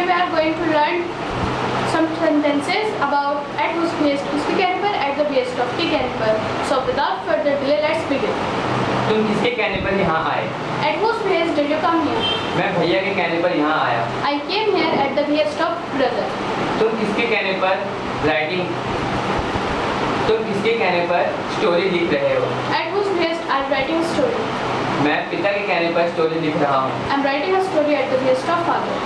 Today we are going to learn some sentences about at whose behest is the caliper, at the behest of the caliper. So without further delay, let's begin. तुम किसके कहने पर यहाँ आए? At whose behest did you come here? मैं भैया के कहने पर यहाँ आया। I came here at the behest of brother. तुम किसके कहने पर स्टोरी लिख रहे हो? At whose behest are you writing a story? मैं पिता के कहने पर स्टोरी लिख रहा हूँ। I am writing a story at the behest of father.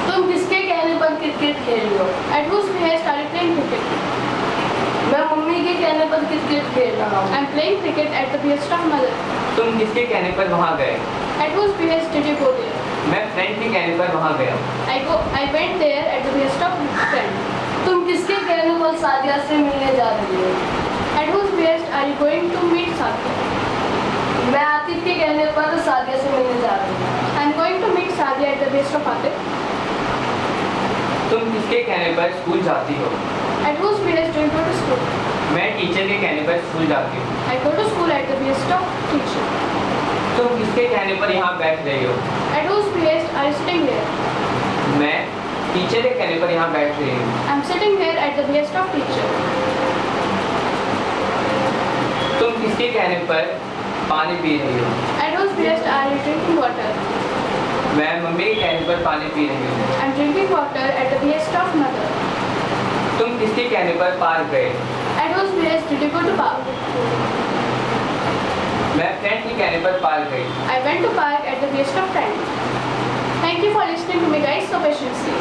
तुम किसके कहने पर क्रिकेट खेल रहे हो? At whose behest are you playing cricket? मैं मम्मी के कहने पर क्रिकेट खेल रहा हूँ। I am playing cricket at the behest of mother. तुम किसके कहने पर वहाँ गए? At whose behest did you go there? मैं फ्रेंड के कहने पर वहाँ गया। I went there at the behest of friend. तुम किसके कहने पर सादिया से मिलने जा रही हो? At whose behest are you going to meet Sadia? मैं आतिफ के कहने पर सादिया से मिलने जा रही हूँ। I am going to meet Sadia at the behest of Atif. तुम किसके कहने पर स्कूल जाती हो? At whose behest do you go to school? मैं टीचर के कहने पर स्कूल जाती हूँ। I go to school at the behest of teacher. तुम किसके कहने पर यहाँ बैठ रही हो? At whose behest are you sitting here? मैं टीचर के कहने पर यहाँ बैठ रही हूँ। I am sitting here at the behest of teacher. तुम किसके कहने पर पानी पी रही हो? At whose behest are you drinking water? मैं मम्मी के कहने पर पानी पी रही हूँ। I am drinking water at the behest of mother. तुम किसके कहने पर पार्क गए? At whose behest did you go to park? मैं फ्रेंड के कहने पर पार्क गई। I went to park at the behest of friend. Thank you for listening to me guys so patiently.